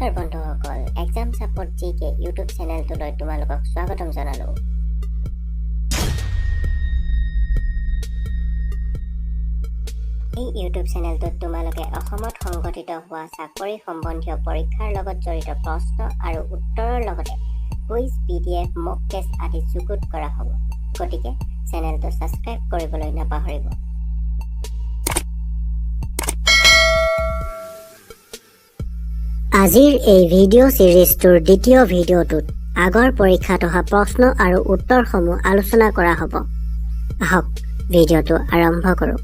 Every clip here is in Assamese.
নমস্কাৰ বন্ধুসকল, এক্সাম সাপোৰ্ট জিকে ইউটিউব চেনেলটোলৈ তোমালোকক স্বাগতম জনালো। এই ইউটিউব চেনেলটোত তোমালোকে অসমত সংঘটিত হোৱা চাকৰি সম্বন্ধীয় পৰীক্ষাৰ লগত জড়িত প্ৰশ্ন আৰু উত্তৰৰ লগতে কুইজ, PDF, মক টেষ্ট আদি যুগুত কৰা হ'ব। গতিকে চেনেলটো ছাবস্ক্ৰাইব কৰিবলৈ নাপাহৰিব। আজিৰ এই ভিডিঅ' সিৰিজটোৰ দ্বিতীয় ভিডিঅ'টোত আগৰ পৰীক্ষাত অহা প্ৰশ্ন আৰু উত্তৰসমূহ আলোচনা কৰা হ'ব। আহক ভিডিঅ'টো আৰম্ভ কৰোঁ।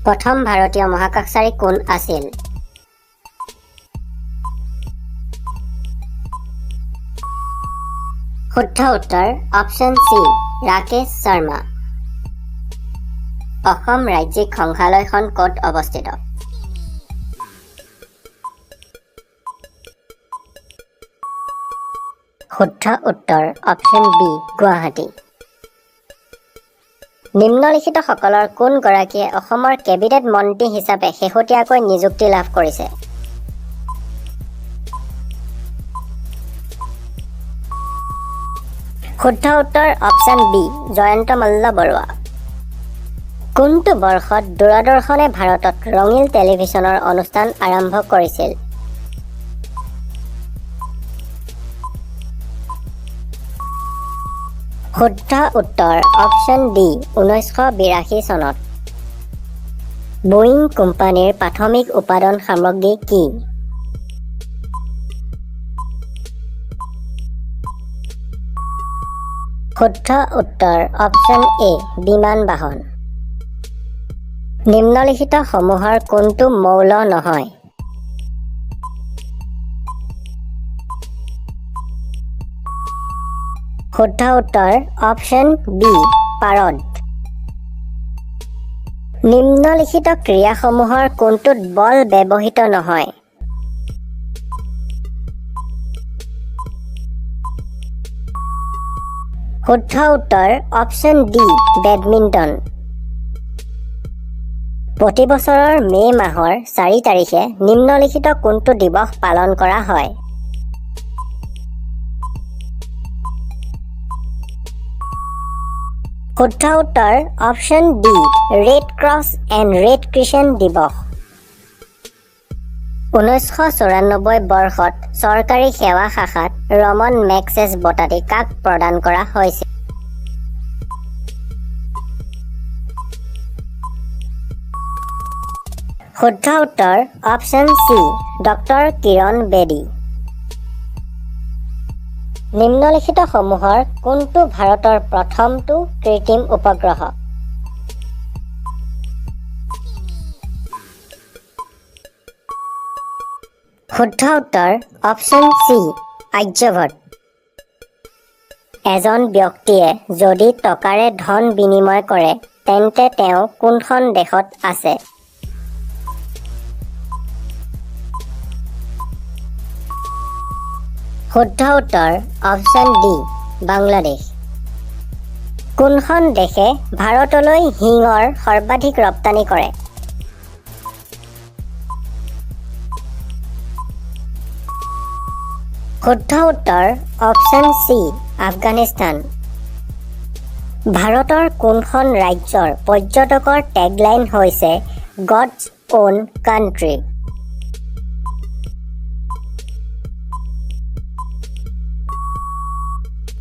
প্ৰথম ভাৰতীয় মহাকাশচাৰী কোন আছিল? শুদ্ধ উত্তৰ অপশ্যন চি, ৰাকেশ শৰ্মা। অসম ৰাজ্যিক সংগ্ৰহালয়খন ক'ত অৱস্থিত? শুদ্ধ উত্তৰ অপশ্যন বি, গুৱাহাটী। নিম্নলিখিত সকলৰ কোন গৰাকীয়ে অসমৰ কেবিনেট মন্ত্ৰী হিচাপে শেহতীয়াকৈ নিযুক্তি লাভ কৰিছে? শুদ্ধ উত্তৰ অপশ্যন বি, জয়ন্ত মল্ল বৰুৱা। কোনটো বৰ্ষত দূৰদৰ্শনে ভাৰতত ৰঙীন টেলিভিছনৰ অনুষ্ঠান আৰম্ভ কৰিছিল? শুদ্ধ উত্তৰ অপশ্যন ডি, 1982 চনত। বোয়িং কোম্পানীৰ প্ৰাথমিক উৎপাদন সামগ্ৰী কি? শুদ্ধ উত্তৰ অপশ্যন এ, বিমান বাহন। নিম্নলিখিত সমূহৰ কোনটো মৌল নহয়? শুদ্ধ উত্তৰ অপশ্যন বি, পাৰদ। নিম্নলিখিত ক্ৰিয়াসমূহৰ কোনটোত বল ব্যৱহৃত নহয়? শুদ্ধ উত্তৰ অপশ্যন ডি, বেডমিণ্টন। প্ৰতি বছৰৰ মে' মাহৰ 4 তাৰিখে নিম্নলিখিত কোনটো দিৱস পালন কৰা হয়? শুদ্ধ উত্তৰ option D, red cross and red crescent দিৱস। 1994 বৰ্ষত চৰকাৰী সেৱা শাখাত ৰমন মেগছেছ বঁটাটি কাক প্ৰদান কৰা হৈছিল? শুদ্ধ উত্তৰ অপশ্যন চি, ডক্টৰ কিৰণ বেদী। নিম্নলিখিত সমূহৰ কোনটো ভাৰতৰ প্ৰথমটো কৃত্ৰিম উপগ্ৰহ? শুদ্ধ উত্তৰ অপশ্যন চি, আৰ্যভট্ট। এজন ব্যক্তিয়ে যদি টকাৰে ধন বিনিময় কৰে তেন্তে তেওঁ কোনখন দেশত আছে? শুদ্ধ উত্তৰ অপশ্যন ডি, বাংলাদেশ। কোনখন দেশে ভাৰতলৈ হিঙৰ সৰ্বাধিক ৰপ্তানি কৰে? শুদ্ধ উত্তৰ অপশ্যন চি, আফগানিস্তান। ভাৰতৰ কোনখন ৰাজ্যৰ পৰ্যটকৰ টেগলাইন হৈছে গডছ অ'ন কাণ্ট্ৰি?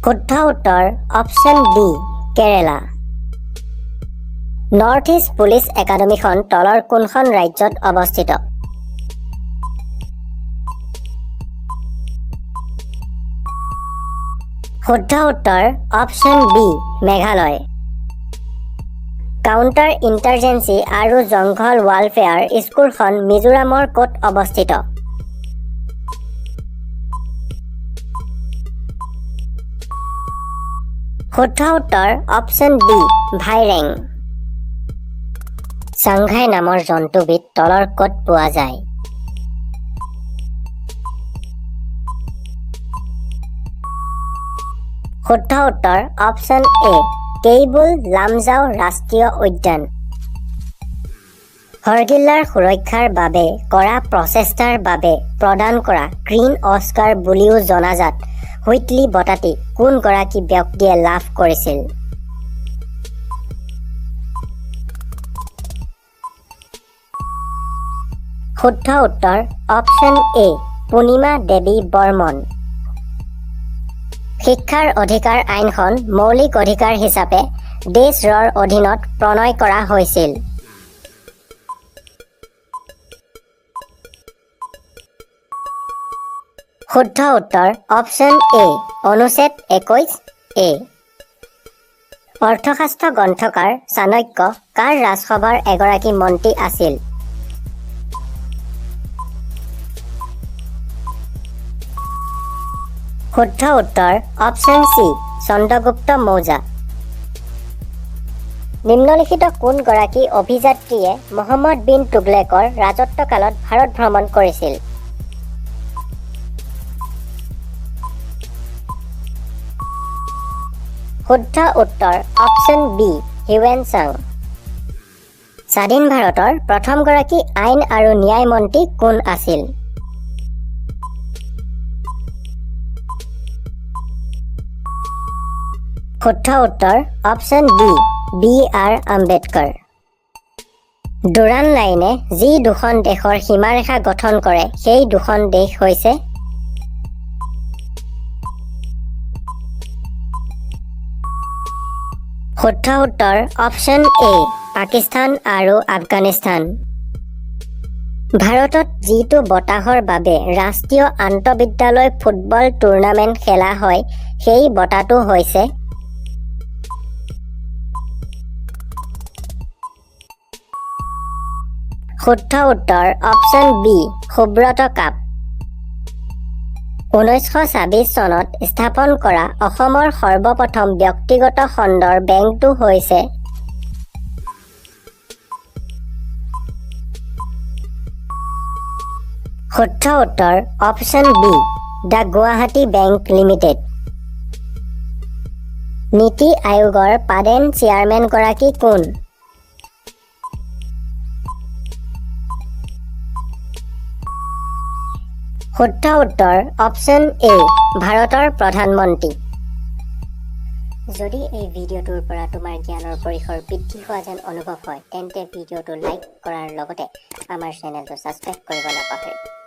শুদ্ধ উত্তৰ অপশ্যন ডি, কেৰেলা। নৰ্থ ইষ্ট পুলিচ একাডেমীখন তলৰ কোনখন ৰাজ্যত অৱস্থিত? শুদ্ধ উত্তৰ অপশ্যন বি, মেঘালয়। কাউণ্টাৰ ইণ্টাৰজেঞ্চি আৰু জংঘল ৱেলফেয়াৰ স্কুলখন মিজোৰামৰ ক'ত অৱস্থিত? শুদ্ধ উত্তৰ অপশ্যন বি, ভাইৰেং। চাংঘাই নামৰ জন্তুবিধ তলৰ ক'ত পোৱা যায়? শুদ্ধ উত্তৰ অপশ্যন এ কেইবুল লামজাও ৰাষ্ট্ৰীয় উদ্যান হৰগিল্লাৰ সুৰক্ষাৰ বাবে কৰা প্ৰচেষ্টাৰ বাবে প্ৰদান কৰা গ্ৰীণ অস্কাৰ বুলিও জনাজাত হুইটলি বঁটাটি কোনগৰাকী ব্যক্তিয়ে লাভ কৰিছিল? শুদ্ধ উত্তৰ অপশ্যন এ পূৰ্ণিমা দেৱী বৰ্মন। শিক্ষাৰ অধিকাৰ আইনখন মৌলিক অধিকাৰ হিচাপে দেশৰ অধীনত প্ৰণয়ন কৰা হৈছিল। শুদ্ধ উত্তৰ অপশ্যন এ অনুচ্ছেদ 21A। অৰ্থশাস্ত্ৰ গ্ৰন্থকাৰ চাণক্য কাৰ ৰাজসভাৰ এগৰাকী মন্ত্ৰী আছিল? শুদ্ধ উত্তৰ অপশ্যন চি চন্দ্ৰগুপ্ত মৌৰ্য। নিম্নলিখিত কোনগৰাকী অভিযাত্ৰীয়ে মহম্মদ বিন তুগলকৰ ৰাজত্বকালত ভাৰত ভ্ৰমণ কৰিছিল? শুদ্ধ উত্তৰ অপশ্যন বি হিউৱেন চাং। স্বাধীন ভাৰতৰ প্ৰথমগৰাকী আইন আৰু ন্যায় মন্ত্ৰী কোন আছিল? শুদ্ধ উত্তৰ option B R Ambedkar. Durand লাইনে যি দুখন দেশৰ সীমাৰেখা গঠন কৰে সেই দুখন দেশ হৈছে? শুদ্ধ উত্তৰ অপশ্যন এ পাকিস্তান আৰু আফগানিস্তান। ভাৰতত যিটো বঁটাৰ বাবে ৰাষ্ট্ৰীয় আন্তঃবিদ্যালয় ফুটবল টুৰ্ণামেণ্ট খেলা হয় সেই বঁটাটো হৈছে? শুদ্ধ উত্তৰ অপশ্যন বি সুব্ৰত কাপ। 1926 চনত স্থাপন কৰা অসমৰ সৰ্বপ্ৰথম ব্যক্তিগত খণ্ডৰ বেংকটো হৈছে? শুদ্ধ উত্তৰ option B the Guwahati bank limited. নীতি আয়োগৰ পাৰ্মানেণ্ট চেয়াৰমেনগৰাকী কোন? শুদ্ধ উত্তৰ অপশ্যন এ ভাৰতৰ প্ৰধানমন্ত্ৰী। যদি এই ভিডিঅ'টোৰ পৰা তোমাৰ জ্ঞানৰ পৰিসৰ বৃদ্ধি হোৱা যেন অনুভৱ হয় তেন্তে ভিডিঅ'টো লাইক কৰাৰ লগতে আমাৰ চেনেলটো ছাবস্ক্ৰাইব কৰিব নাপাহৰিবা।